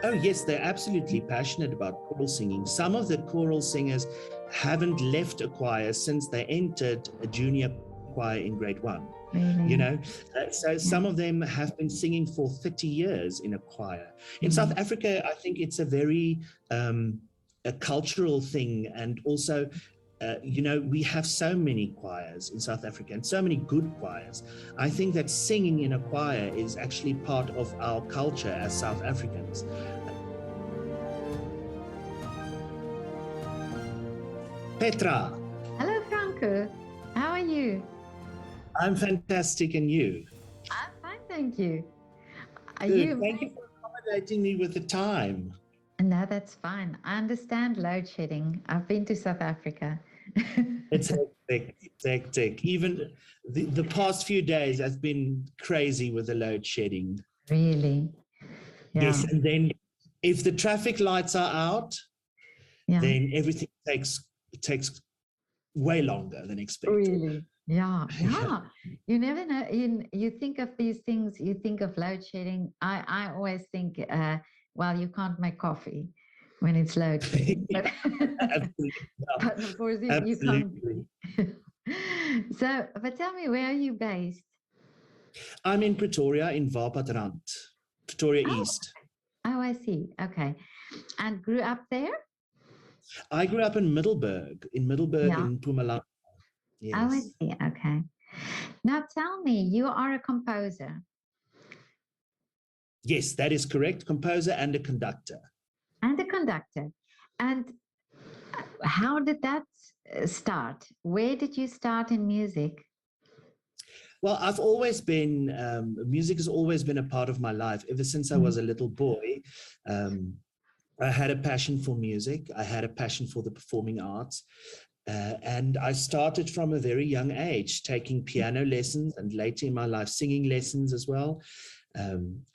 Oh, yes, they're absolutely passionate about choral singing. Some of the choral singers haven't left a choir since they entered a junior choir in grade one. Really? You know, so some of them have been singing for 30 years in a choir. In South Africa, I think it's a very a cultural thing, and also we have so many choirs in South Africa and so many good choirs. I think that singing in a choir is actually part of our culture as South Africans. Petra. Hello, Franco. How are you? I'm fantastic, and you? I'm fine, thank you. Are Good. you? Thank you for accommodating me with the time. No, that's fine. I understand load shedding. I've been to South Africa. It's hectic. It's hectic. Even the past few days has been crazy with the load shedding. Really? Yeah. Yes, and then if the traffic lights are out, then everything takes way longer than expected. Really? Yeah. You never know. You think of these things, you think of load shedding. I always think, well, you can't make coffee when it's load shedding. But, but of course, you can't. So, but tell me, where are you based? I'm in Pretoria, in Waalpadrand, Pretoria East. Oh, I see. Okay. And grew up there? I grew up in Middelburg in Mpumalanga. Yes. Oh, I see. Okay. Now tell me, you are a composer. Yes, that is correct. Composer and a conductor. And a conductor. And how did that start? Where did you start in music? Well, I've always been, music has always been a part of my life. Ever since I was a little boy, I had a passion for music. I had a passion for the performing arts. And I started from a very young age, taking piano lessons and later in my life, singing lessons as well.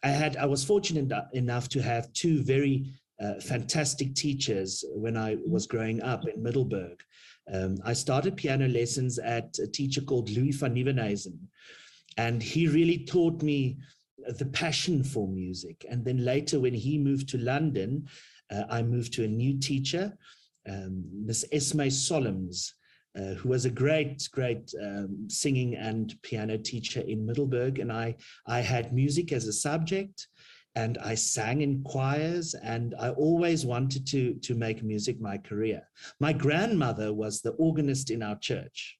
I was fortunate enough to have two very fantastic teachers when I was growing up in Middelburg. I started piano lessons at a teacher called Louis van Nieuwenhuizen, and he really taught me the passion for music. And then later, when he moved to London, I moved to a new teacher, Miss Esme Solms, who was a great singing and piano teacher in Middelburg. And I had music as a subject, and I sang in choirs, and I always wanted to make music my career. My grandmother was the organist in our church.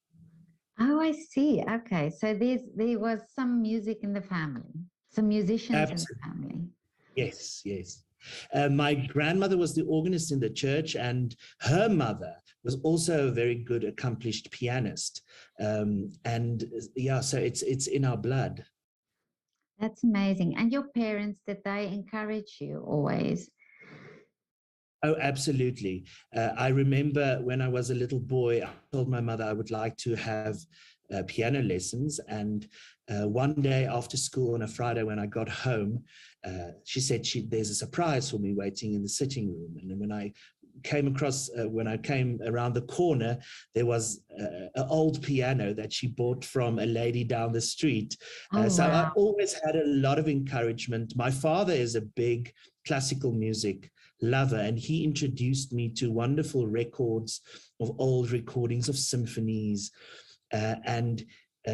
Oh, I see. Okay. So there was some music in the family, some musicians in the family. Yes. My grandmother was the organist in the church, and her mother was also a very good, accomplished pianist. So it's in our blood. That's amazing. And your parents, did they encourage you always? Oh, absolutely. I remember when I was a little boy, I told my mother I would like to have piano lessons. And one day after school on a Friday when I got home, she said there's a surprise for me waiting in the sitting room. And when I came around the corner, there was an old piano that she bought from a lady down the street. Wow. I always had a lot of encouragement. My father is a big classical music lover, and he introduced me to wonderful records of old recordings of symphonies.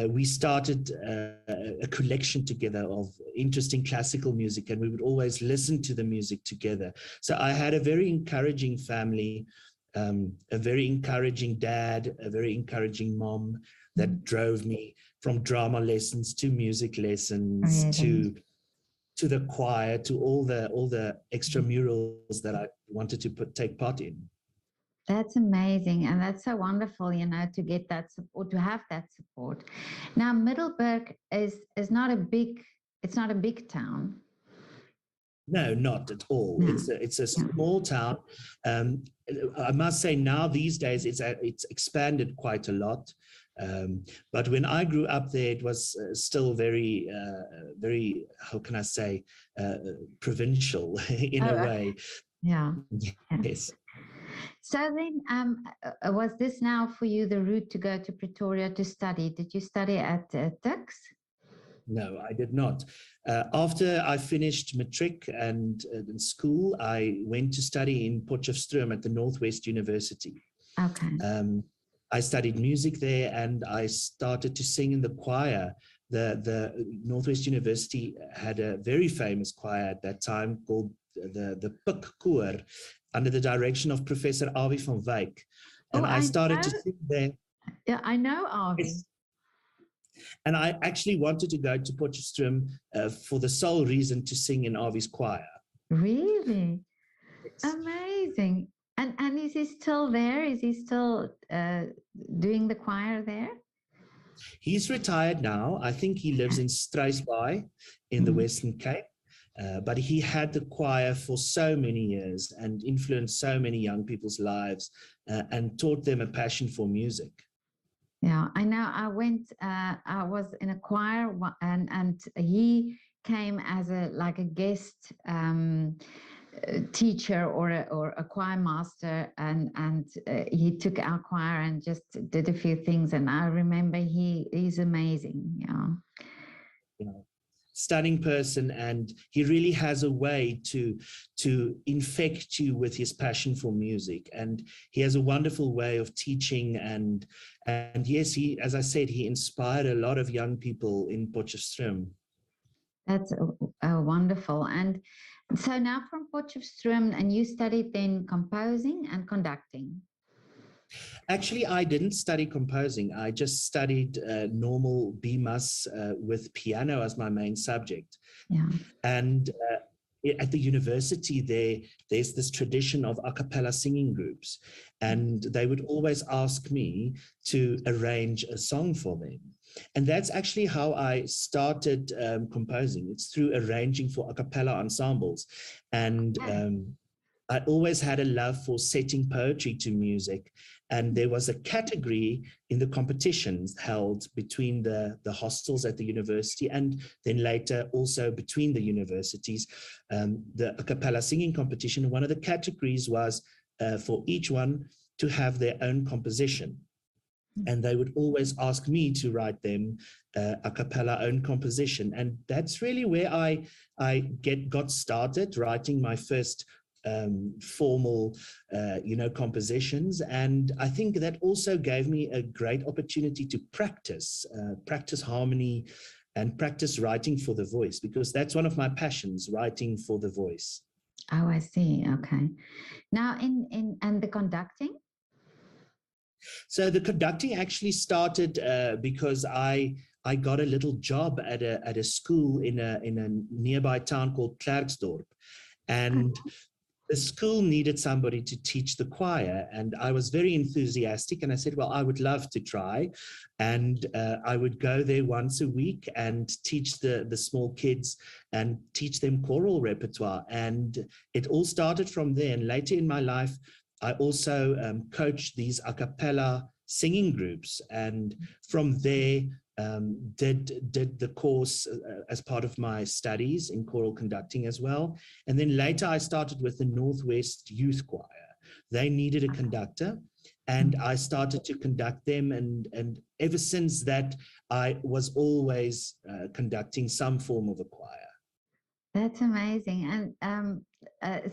We started a collection together of interesting classical music, and we would always listen to the music together. So I had a very encouraging family, a very encouraging dad, a very encouraging mom that drove me from drama lessons to music lessons to the choir, to all the extramurals that I wanted to take part in. That's amazing. And that's so wonderful, to get that support, to have that support. Now, Middelburg is not a big town. No, not at all. No. It's a small town. I must say now these days it's expanded quite a lot. But when I grew up there, it was still very, how can I say, provincial in a way. Yeah. Yes. So then, was this now for you the route to go to Pretoria to study? Did you study at Tux? No, I did not. After I finished matric and in school, I went to study in Potchefstroom at the Northwest University. Okay. I studied music there, and I started to sing in the choir. The Northwest University had a very famous choir at that time called the Pik Koor, under the direction of Professor Avi van Wyk. And I started to sing there. Yeah, I know Avi. Yes. And I actually wanted to go to Potchefstroom for the sole reason to sing in Avi's choir. Really? Yes. Amazing. And is he still there? Is he still doing the choir there? He's retired now. I think he lives in Struisbaai in the Western Cape. But he had the choir for so many years and influenced so many young people's lives and taught them a passion for music. Yeah, I know. I was in a choir, and he came as a guest teacher or a choir master, and he took our choir and just did a few things. And I remember he's amazing. Yeah. You know, stunning person, and he really has a way to infect you with his passion for music, and he has a wonderful way of teaching, and yes, he, as I said, he inspired a lot of young people in Potchefstroom. That's wonderful. And so now from Potchefstroom, and you studied then composing and conducting. Actually, I didn't study composing. I just studied normal BMUS with piano as my main subject. Yeah. And at the university, there's this tradition of a cappella singing groups. And they would always ask me to arrange a song for them. And that's actually how I started composing. It's through arranging for a cappella ensembles. And I always had a love for setting poetry to music. And there was a category in the competitions held between the hostels at the university, and then later also between the universities, the a cappella singing competition. One of the categories was for each one to have their own composition. And they would always ask me to write them a cappella own composition. And that's really where I got started writing my first formal, compositions. And I think that also gave me a great opportunity to practice harmony and practice writing for the voice, because that's one of my passions, writing for the voice. Oh, I see. Okay. Now and the conducting? So the conducting actually started because I got a little job at a school in a nearby town called Klerksdorp. And the school needed somebody to teach the choir, and I was very enthusiastic, and I said, well, I would love to try. And I would go there once a week and teach the small kids and teach them choral repertoire. And it all started from there. And later in my life, I also coached these a cappella singing groups, and from there did the course as part of my studies in choral conducting as well. And then later I started with the Northwest Youth Choir. They needed a conductor, and I started to conduct them. And ever since that, I was always conducting some form of a choir. That's amazing. And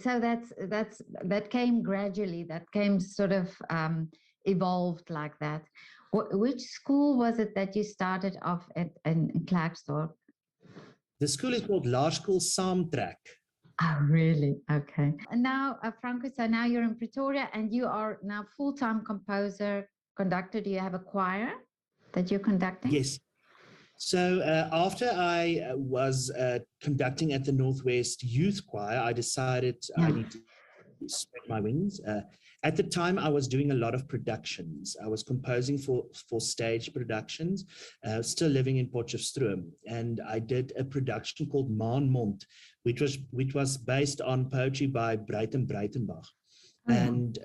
so that came gradually, that came sort of evolved like that. Which school was it that you started off at in Klerksdorp? The school is called Laerskool Saamtrek. Oh, really? Okay. And now, Franco, so now you're in Pretoria, and you are now full-time composer, conductor. Do you have a choir that you're conducting? Yes. So after I was conducting at the Northwest Youth Choir, I decided I need to spread my wings. At the time, I was doing a lot of productions. I was composing for stage productions, still living in Potchefstroom. And I did a production called Maanmond, which was based on poetry by Breitenbach. Oh, yeah. And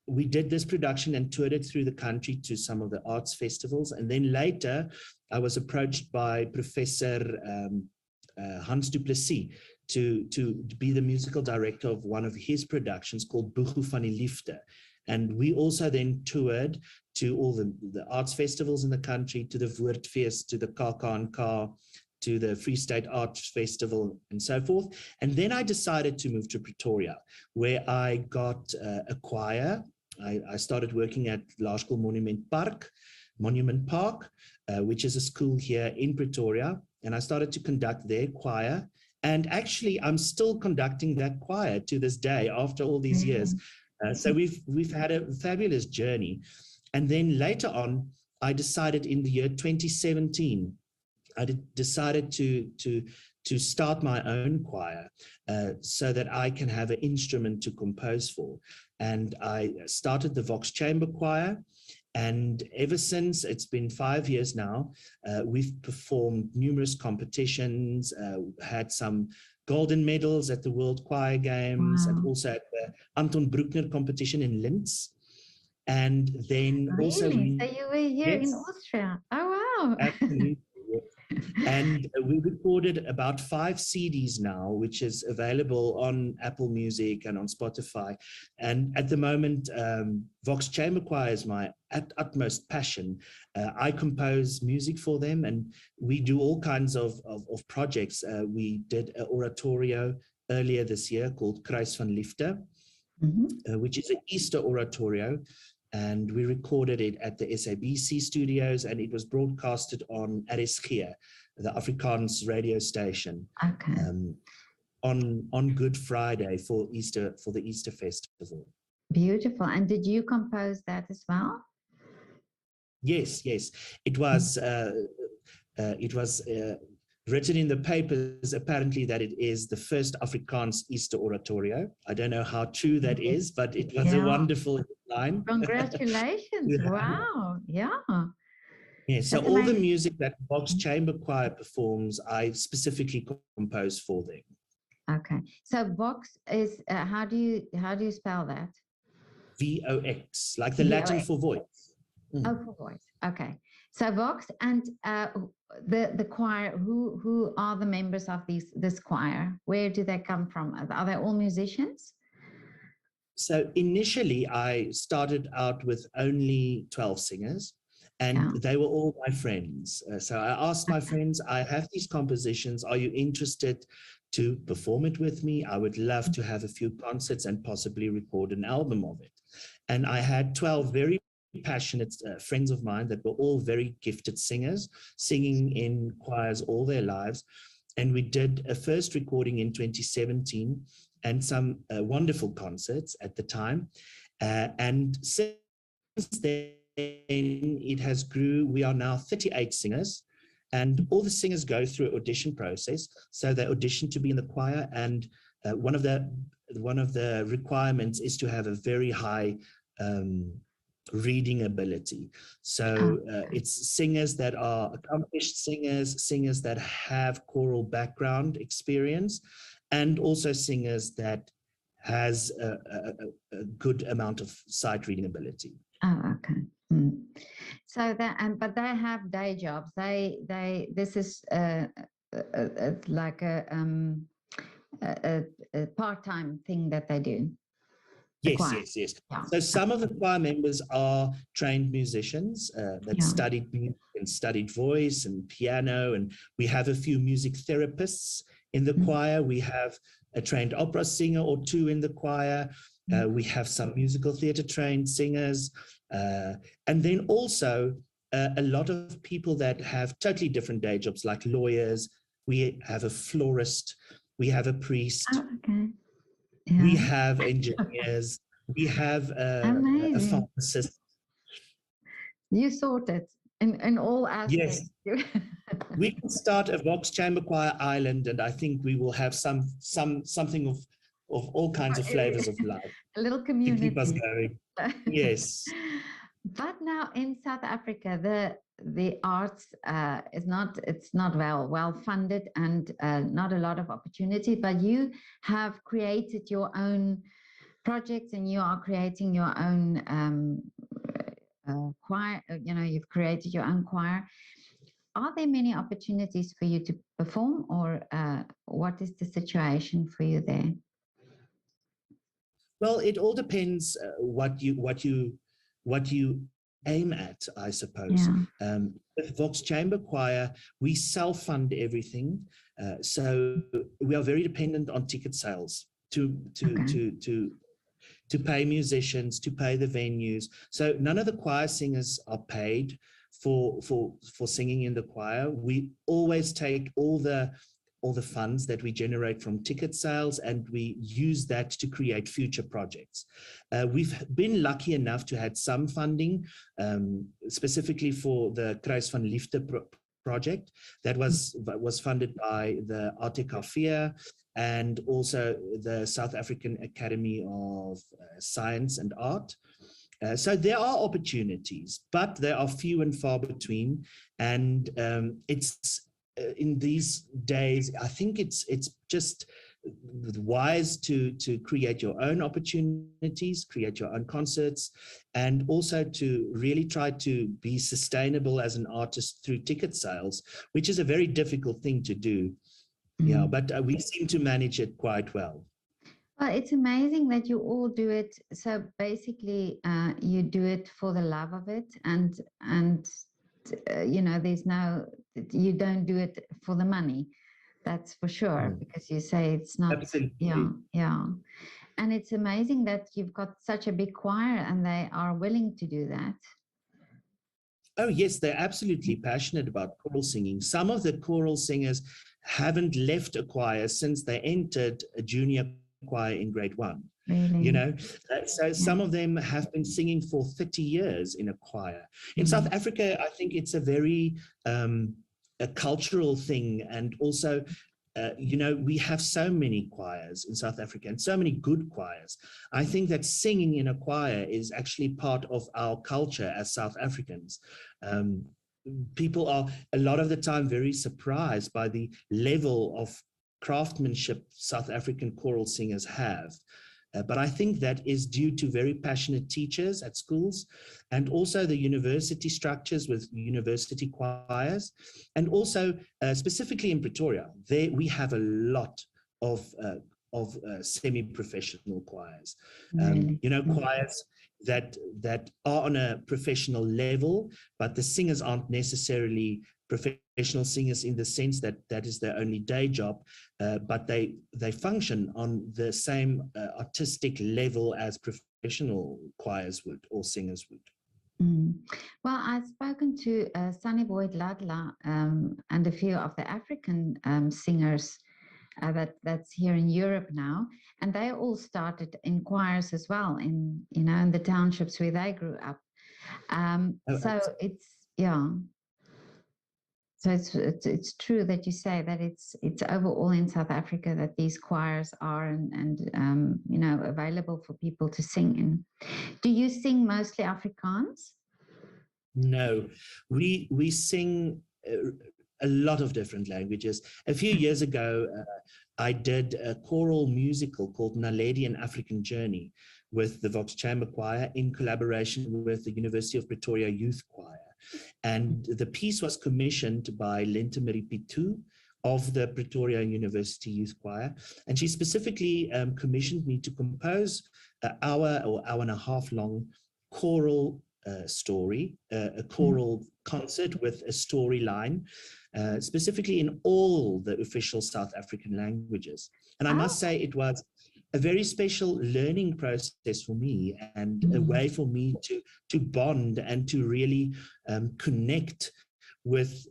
we did this production and toured it through the country to some of the arts festivals. And then later, I was approached by Professor Hans du Plessis to be the musical director of one of his productions called Buchu van die Liefde. And we also then toured to all the arts festivals in the country, to the Woordfeest, to the KAK&K, to the Free State Arts Festival and so forth. And then I decided to move to Pretoria, where I got a choir. I started working at Laerskool Monument Park, which is a school here in Pretoria. And I started to conduct their choir. And actually, I'm still conducting that choir to this day after all these years. So we've had a fabulous journey. And then later on, I decided in the year 2017, I decided to start my own choir so that I can have an instrument to compose for. And I started the Vox Chamber choir. And ever since, it's been 5 years now, we've performed numerous competitions, had some golden medals at the World Choir Games, and also at the Anton Bruckner Competition in Linz. And then also... Really? So you were here in Austria? Oh, wow. Absolutely. And we recorded about 5 CDs now, which is available on Apple Music and on Spotify. And at the moment, Vox Chamber Choir is my utmost passion. I compose music for them, and we do all kinds of projects. We did an oratorio earlier this year called Kruis van Liefde, which is an Easter oratorio. And we recorded it at the SABC studios, and it was broadcasted on RSG, the Afrikaans radio station, on Good Friday for Easter, for the Easter festival. Beautiful. And did you compose that as well? Yes. It was written in the papers, apparently, that it is the first Afrikaans Easter oratorio. I don't know how true that is, but it was a wonderful line. Congratulations. Wow. Yeah. Yeah, so that's all amazing. The music that Vox Chamber Choir performs, I specifically compose for them. Okay. So Vox is, how do you spell that? VOX, like the Latin for voice. Oh, for voice. Okay. So Vox, and the choir, who are the members of this choir? Where do they come from? Are they all musicians? So initially, I started out with only 12 singers, and they were all my friends. So I asked my friends, I have these compositions. Are you interested to perform it with me? I would love to have a few concerts and possibly record an album of it. And I had 12 very passionate friends of mine that were all very gifted singers, singing in choirs all their lives. And we did a first recording in 2017 and some wonderful concerts at the time. And since then, it has grew. We are now 38 singers, and all the singers go through an audition process. So they audition to be in the choir, and one of the requirements is to have a very high reading ability. So it's singers that are accomplished singers that have choral background experience, and also singers that has a good amount of sight reading ability. Oh, okay. So that, but they have day jobs. This is like a part-time thing that they do. Yes. Yeah. So some of the choir members are trained musicians that studied music and studied voice and piano, and we have a few music therapists in the choir. We have a trained opera singer or two in the choir. We have some musical theatre trained singers, and then also a lot of people that have totally different day jobs, like lawyers. We have a florist. We have a priest. Oh, okay. Yeah. We have engineers. We have a pharmacist. You sorted in all aspects. Yes. We can start a Vox Chamber Choir Island, and I think we will have something of all kinds of flavors of life. A little community. To keep us going. Yes. But now in South Africa, the arts is not well funded, and not a lot of opportunity. But you have created your own projects, and you are creating your own choir. You've created your own choir. Are there many opportunities for you to perform, or what is the situation for you there? Well, it all depends what you aim at, I suppose. Yeah. With Vox Chamber Choir, we self-fund everything, so we are very dependent on ticket sales to pay musicians, to pay the venues. So none of the choir singers are paid for singing in the choir. We always take all the funds that we generate from ticket sales, and we use that to create future projects. We've been lucky enough to have some funding, specifically for the Kruis van Liefde project that was funded by the ATKV and also the South African Academy of Science and Art. So there are opportunities, but they are few and far between. And it's in these days, I think it's just wise to create your own opportunities, create your own concerts, and also to really try to be sustainable as an artist through ticket sales, which is a very difficult thing to do. Yeah, but we seem to manage it quite well. Well, it's amazing that you all do it. So basically, you do it for the love of it, and you know, you don't do it for the money. That's for sure, because you say it's not. Absolutely. Yeah. And it's amazing that you've got such a big choir and they are willing to do that. Oh, yes, they're absolutely passionate about choral singing. Some of the choral singers haven't left a choir since they entered a junior choir in grade 1. Really? You know, so some of them have been singing for 30 years in a choir. In South Africa, I think it's a very a cultural thing, and also you know, we have so many choirs in South Africa and so many good choirs. I think that singing in a choir is actually part of our culture as South Africans. People are a lot of the time very surprised by the level of craftsmanship South African choral singers have. But I think that is due to very passionate teachers at schools, and also the university structures with university choirs, and also specifically in Pretoria, there we have a lot of semi-professional choirs. You know, choirs that are on a professional level, but the singers aren't necessarily professional singers in the sense that that is their only day job, but they function on the same artistic level as professional choirs would or singers would. Well, I've spoken to Sunny Boyd Ladla and a few of the African singers that's here in Europe now, and they all started in choirs as well in the townships where they grew up. So it's So it's true that you say that it's overall in South Africa that these choirs are and you know, available for people to sing in. Do you sing mostly Afrikaans? No, we sing a lot of different languages. A few years ago, I did a choral musical called Naledi, An African Journey, with the Vox Chamber Choir in collaboration with the University of Pretoria Youth Choir. And the piece was commissioned by Lente Miripitu of the Pretoria University Youth Choir. And she specifically commissioned me to compose an hour or hour and a half long choral story, a choral concert with a storyline, specifically in all the official South African languages. And I must say it was a very special learning process for me, and a way for me to bond and to really connect with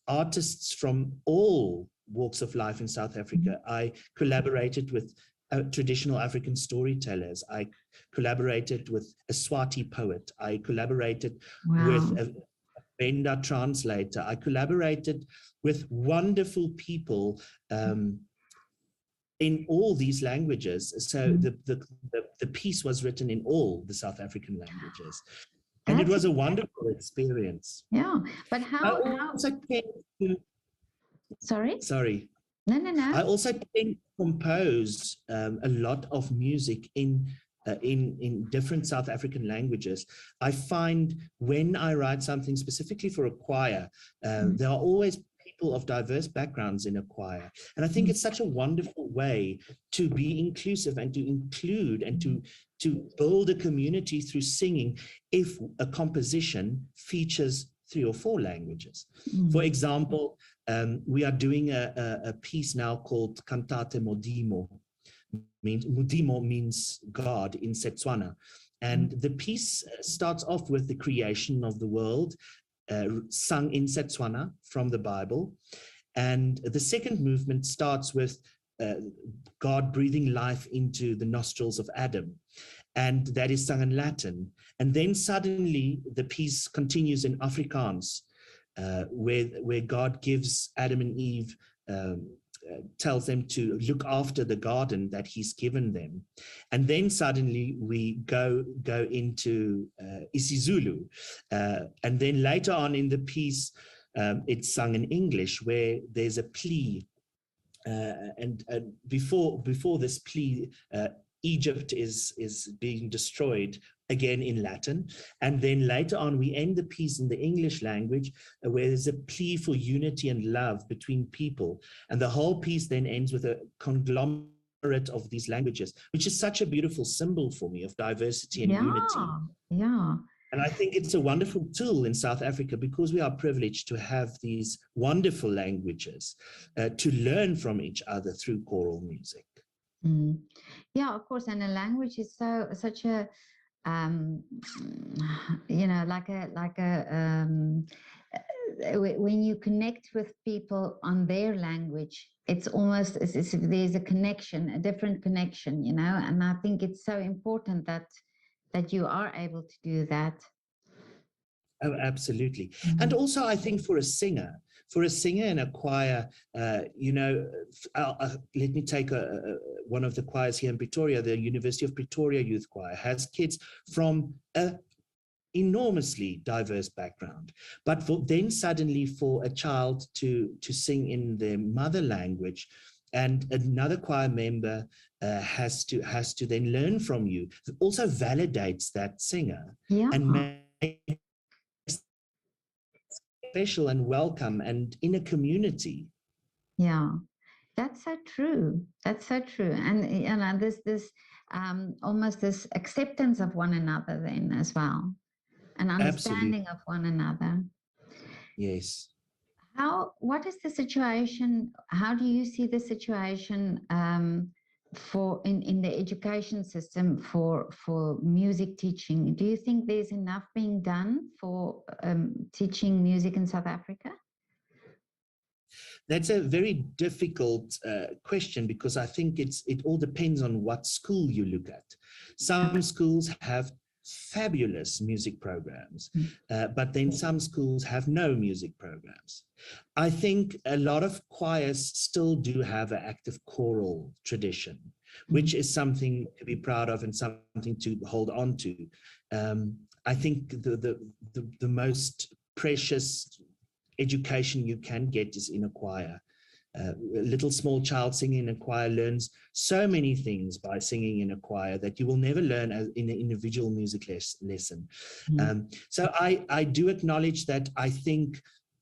artists from all walks of life in South Africa. I collaborated with traditional African storytellers. I collaborated with a Swati poet. I collaborated with a Venda translator. I collaborated with wonderful people in all these languages. So the piece was written in all the South African languages. And it was a wonderful experience. Yeah, but how also tend to, Sorry. No. I also tend to compose a lot of music in different South African languages. I find when I write something specifically for a choir, there are always people of diverse backgrounds in a choir. And I think it's such a wonderful way to be inclusive and to include and to build a community through singing if a composition features 3 or 4 languages. For example, we are doing a piece now called Cantate Modimo. Modimo means God in Setswana. And the piece starts off with the creation of the world, sung in Setswana from the Bible. And the second movement starts with God breathing life into the nostrils of Adam. And that is sung in Latin. And then suddenly the piece continues in Afrikaans, where God gives Adam and Eve, tells them to look after the garden that he's given them. And then suddenly we go into isiZulu. And then later on in the piece, it's sung in English, where there's a plea. And before this plea, Egypt is being destroyed, again in Latin. And then later on, we end the piece in the English language, where there's a plea for unity and love between people. And the whole piece then ends with a conglomerate of these languages, which is such a beautiful symbol for me of diversity and unity. Yeah. And I think it's a wonderful tool in South Africa, because we are privileged to have these wonderful languages to learn from each other through choral music. Yeah, of course. And a language is such a when you connect with people on their language, it's almost as if there's a connection, a different connection, and I think it's so important that you are able to do that. Oh, absolutely. And also, I think for a singer in a choir, let me take one of the choirs here in Pretoria. The University of Pretoria Youth Choir has kids from an enormously diverse background. But then suddenly for a child to sing in their mother language, and another choir member has to then learn from you, it also validates that singer and makes special and welcome and in a community. Yeah, that's so true. That's so true. And this almost this acceptance of one another then as well, an understanding of one another. Yes. What is the situation? How do you see the situation for in the education system for music teaching? Do you think there's enough being done for teaching music in South Africa? That's a very difficult question, because I think it all depends on what school you look at. Some schools have fabulous music programs, but then some schools have no music programs. I think a lot of choirs still do have an active choral tradition, which is something to be proud of and something to hold on to. I think the most precious education you can get is in a choir. A little small child singing in a choir learns so many things by singing in a choir that you will never learn in an individual music lesson. So I do acknowledge that I think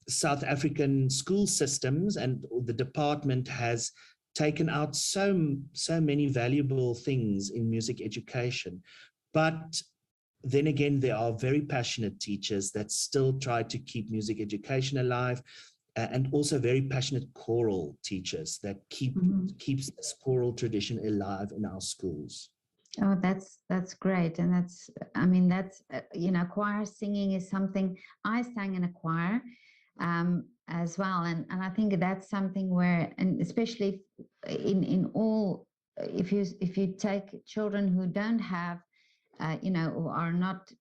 South African school systems and the department has taken out so many valuable things in music education. But then again, there are very passionate teachers that still try to keep music education alive, and also very passionate choral teachers that keeps this choral tradition alive in our schools. Oh, that's great. And that's choir singing is something I sang in a choir as well. And I think that's something where, and especially in all, if you take children who don't have, who are not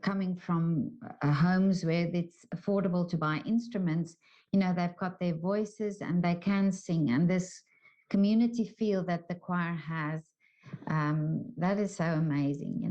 coming from homes where it's affordable to buy instruments, they've got their voices and they can sing. And this community feel that the choir has, that is so amazing,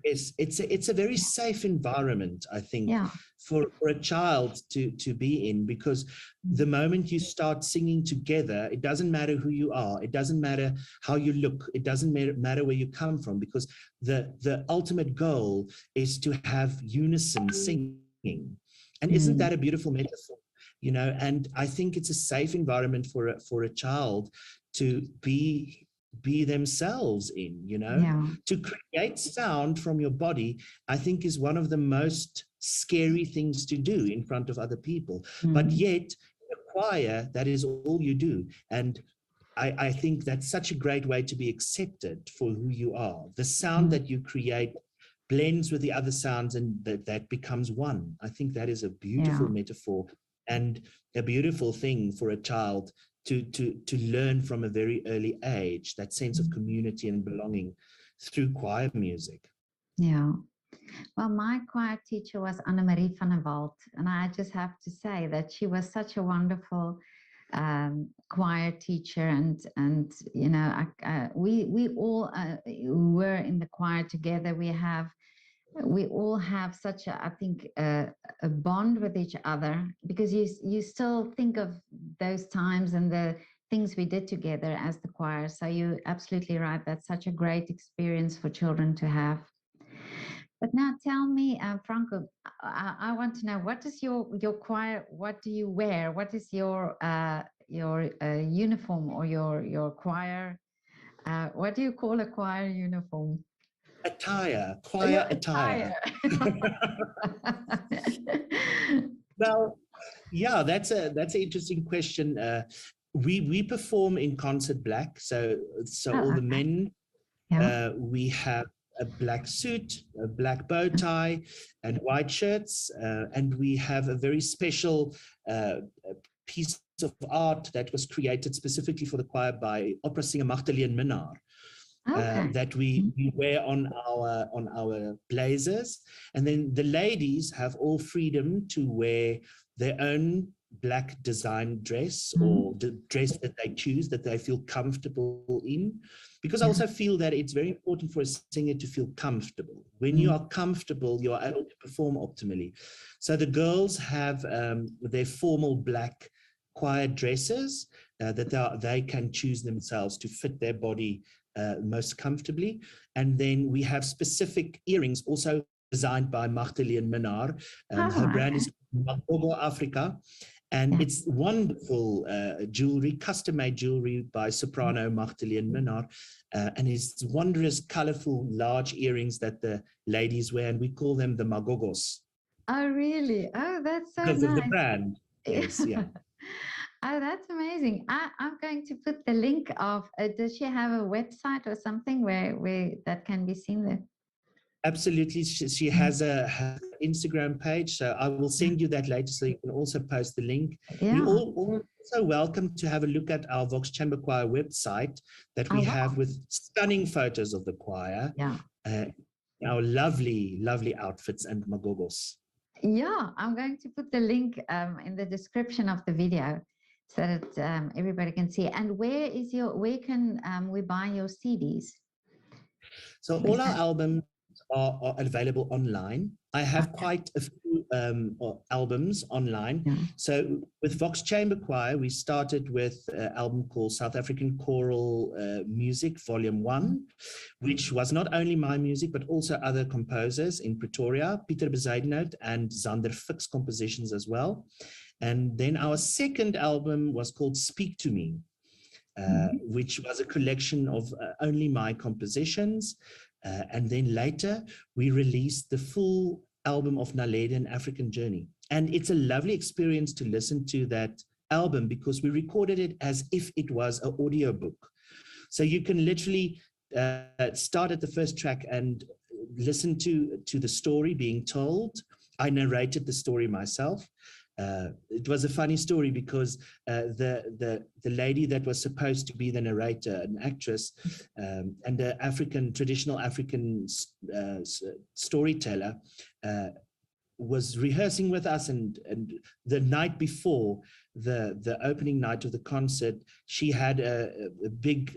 It's a very safe environment, I think, for a child to be in, because the moment you start singing together, it doesn't matter who you are, it doesn't matter how you look, it doesn't matter where you come from, because the ultimate goal is to have unison singing. And isn't that a beautiful metaphor? and I think it's a safe environment for a child to be themselves in, Yeah. to create sound from your body. I think is one of the most scary things to do in front of other people, but yet in a choir, that is all you do. And I think that's such a great way to be accepted for who you are. The sound that you create blends with the other sounds, and that becomes one. I think that is a beautiful metaphor and a beautiful thing for a child to learn from a very early age, that sense of community and belonging through choir music. Yeah. Well, my choir teacher was Annemarie van der Walt, and I just have to say that she was such a wonderful choir teacher, and we all were in the choir together. We all have such a, I think, a bond with each other, because you still think of those times and the things we did together as the choir. So you're absolutely right. That's such a great experience for children to have. But now tell me, Franco, I want to know, what is your choir? What do you wear? What is your uniform, or your choir? What do you call a choir uniform? Choir attire. Well, yeah, that's an interesting question. We perform in concert black, so all the men, we have a black suit, a black bow tie, and white shirts, and we have a very special piece of art that was created specifically for the choir by opera singer Magdalene Minnaar. That we wear on our blazers, and then the ladies have all freedom to wear their own black design dress, or the dress that they choose, that they feel comfortable in, because I also feel that it's very important for a singer to feel comfortable. When you are comfortable, you are able to perform optimally. So the girls have their formal black choir dresses that they can choose themselves to fit their body most comfortably. And then we have specific earrings also designed by Magdalene Minnaar. Her brand is Magogo Africa. And it's wonderful jewelry, custom-made jewelry by soprano Magdalene Minnaar. And it's wondrous, colorful, large earrings that the ladies wear. And we call them the Magogos. Oh, really? Oh, that's so because nice. Of the brand. Yes, yeah. Oh, that's amazing. I'm going to put the link of, does she have a website or something where that can be seen there? Absolutely. She has a Instagram page, so I will send you that later so you can also post the link. You're also welcome to have a look at our Vox Chamber Choir website that we have with stunning photos of the choir, our lovely, lovely outfits and magogos. Yeah, I'm going to put the link in the description of the video so that everybody can see. And where can we buy your CDs? So all our albums are available online. I have quite a few albums online. So with Vox Chamber Choir, we started with an album called South African Choral Music, Volume 1, which was not only my music, but also other composers in Pretoria, Pieter Bezuidenhout and Zander Fix compositions as well. And then our second album was called Speak to Me, which was a collection of only my compositions. And then later, we released the full album of Naledi, An African Journey. And it's a lovely experience to listen to that album because we recorded it as if it was an audiobook. So you can literally start at the first track and listen to the story being told. I narrated the story myself. It was a funny story because the lady that was supposed to be the narrator, an actress, and the traditional African storyteller, was rehearsing with us, and the night before the opening night of the concert, she had a big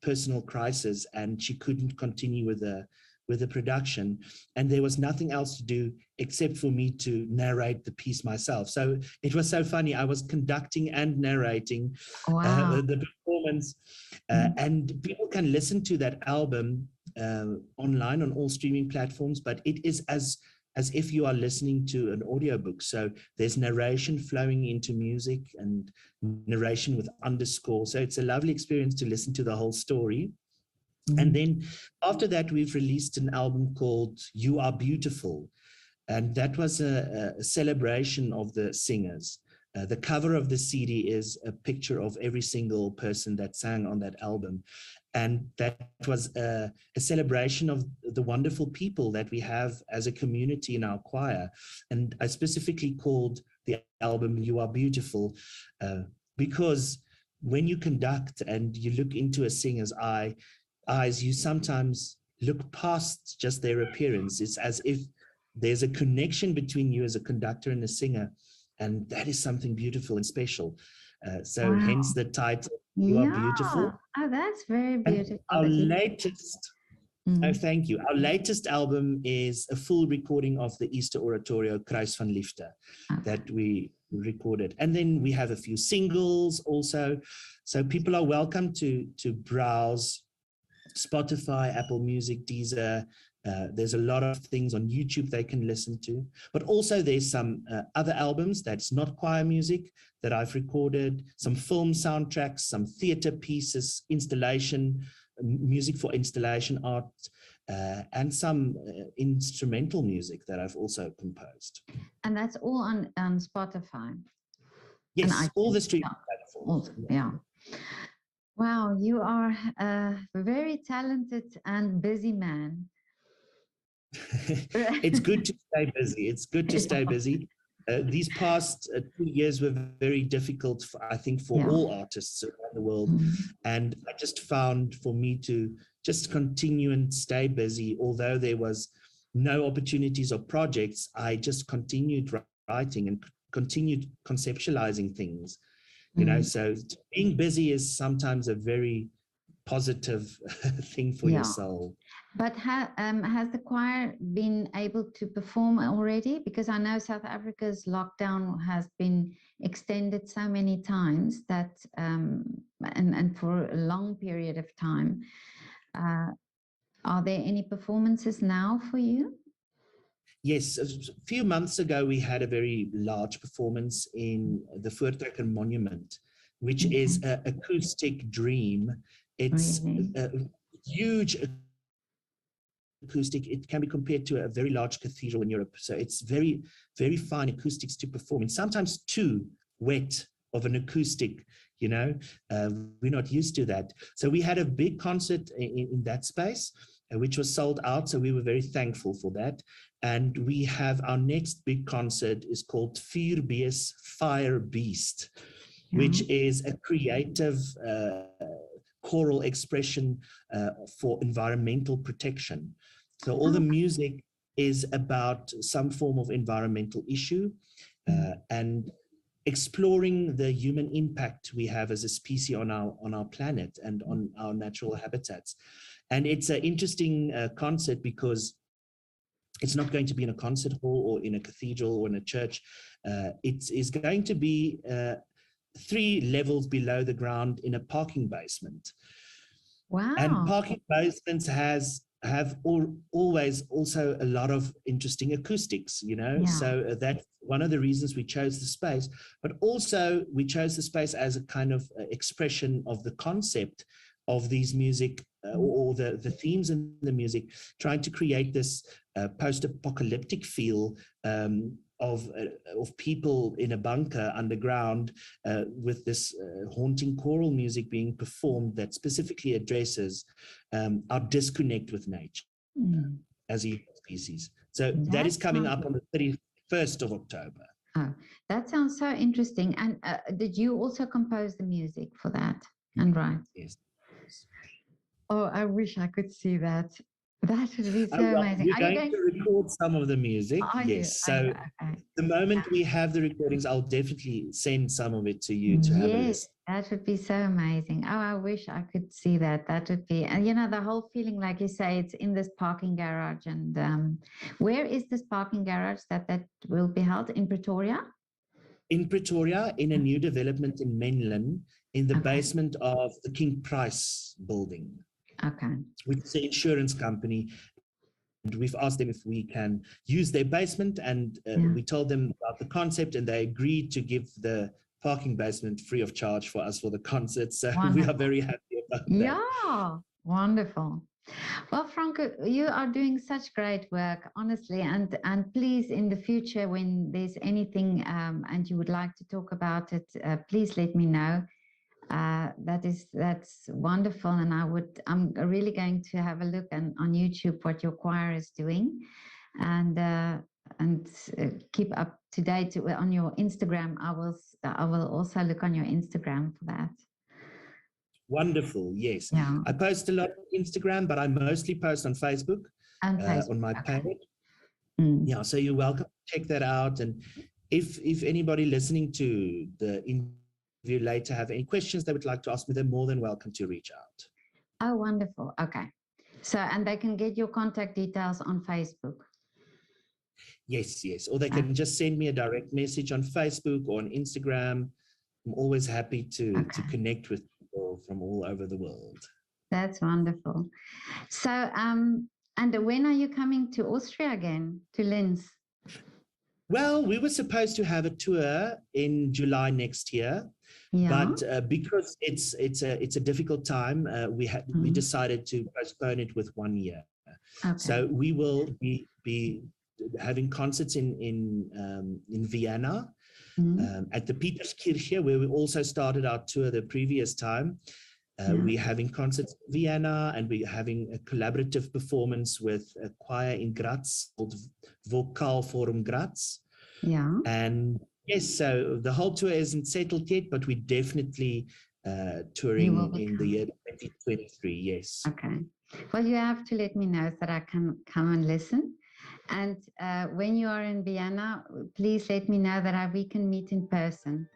personal crisis, and she couldn't continue with the production, and there was nothing else to do except for me to narrate the piece myself. So it was so funny. I was conducting and narrating the performance, and people can listen to that album online on all streaming platforms, but it is as as if you are listening to an audiobook. So there's narration flowing into music and narration with underscore. So it's a lovely experience to listen to the whole story. And then after that, we've released an album called You Are Beautiful. And that was a celebration of the singers. The cover of the CD is a picture of every single person that sang on that album. And that was a celebration of the wonderful people that we have as a community in our choir. And I specifically called the album You Are Beautiful because when you conduct and you look into a singer's eyes, you sometimes look past just their appearance. It's as if there's a connection between you as a conductor and a singer, and that is something beautiful and special. So Wow. hence the title, You Are Beautiful. Oh, that's very beautiful. And our latest, Mm-hmm. oh, thank you. Our latest album is a full recording of the Easter oratorio, Kruis van Liefde, that we recorded. And then we have a few singles also. So people are welcome to browse Spotify, Apple Music, Deezer. There's a lot of things on YouTube they can listen to, but also there's some other albums that's not choir music that I've recorded, some film soundtracks, some theater pieces, installation, music for installation art, and some instrumental music that I've also composed. And that's all on Spotify? Yes, all the streaming platforms. Yeah. Wow, you are a very talented and busy man. It's good to stay busy. It's good to stay busy. These past 2 years were very difficult, I think, for all artists around the world. And I just found for me to just continue and stay busy, although there was no opportunities or projects, I just continued writing and continued conceptualizing things. You know, so being busy is sometimes a very positive thing for your soul. But has the choir been able to perform already? Because I know South Africa's lockdown has been extended so many times that, and for a long period of time. Are there any performances now for you? Yes, a few months ago, we had a very large performance in the Voortrekker Monument, which is an acoustic dream. It's a huge acoustic. It can be compared to a very large cathedral in Europe. So it's very, very fine acoustics to perform, and sometimes too wet of an acoustic, you know, we're not used to that. So we had a big concert in that space, which was sold out. So we were very thankful for that. And we have our next big concert is called Vuurbees Fire Beast, which is a creative choral expression for environmental protection. So all the music is about some form of environmental issue and exploring the human impact we have as a species on our planet and on our natural habitats. And it's an interesting concert because it's not going to be in a concert hall or in a cathedral or in a church. It is going to be 3 levels below the ground in a parking basement. Wow. And parking basements have always also a lot of interesting acoustics, you know. So that's one of the reasons we chose the space, but also we chose the space as a kind of expression of the concept of these music or the themes in the music, trying to create this post-apocalyptic feel of people in a bunker underground with this haunting choral music being performed that specifically addresses our disconnect with nature as a species. So that is coming up on the 31st of October. Oh, that sounds so interesting. And did you also compose the music for that and write? Yes. Oh, I wish I could see that. That would be so amazing. We're going to record some of the music. Yes. So the moment we have the recordings, I'll definitely send some of it to you to have a listen. That would be so amazing. Oh, I wish I could see that. That would be, and you know, the whole feeling, like you say, it's in this parking garage. And where is this parking garage that will be held? In Pretoria? In Pretoria, in a new development in Menlyn, in the basement of the King Price building. Okay. Which is the insurance company. we've asked them if we can use their basement, and we told them about the concept, and they agreed to give the parking basement free of charge for us for the concert. So we are very happy about that. Yeah, wonderful. Well, Franco, you are doing such great work, honestly, and please, in the future, when there's anything and you would like to talk about it, please let me know. That's wonderful, and I'm really going to have a look on YouTube what your choir is doing, and keep up to date on your Instagram. I will also look on your Instagram for that. Wonderful, yes. Yeah. I post a lot on Instagram, but I mostly post on Facebook, on my page. Yeah, so you're welcome to check that out. And if anybody listening to the interview later have any questions they would like to ask me, they're more than welcome to reach out. Oh, wonderful. Okay. So, and they can get your contact details on Facebook. Yes. Or they can just send me a direct message on Facebook or on Instagram. I'm always happy to connect with people from all over the world. That's wonderful. So, and when are you coming to Austria again, to Linz? Well, we were supposed to have a tour in July next year, but because it's a difficult time, we decided to postpone it with 1 year. Okay. So we will be having concerts in Vienna. At the Peterskirche, where we also started our tour the previous time. We're having concerts in Vienna, and we're having a collaborative performance with a choir in Graz called Vocal Forum Graz. Yeah. And yes, so the whole tour isn't settled yet, but we're definitely touring in the year 2023, yes. Okay. Well, you have to let me know so that I can come and listen. And when you are in Vienna, please let me know that we can meet in person.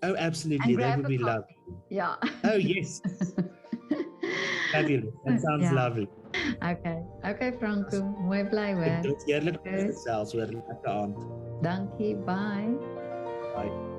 Oh, absolutely. That would be lovely. Yeah. Oh, yes. Fabulous. That sounds lovely. Okay, Franco. Mooi bly hoor. Dit heerlik gesels hoor. Lekker aand. Dankie. Bye. Bye.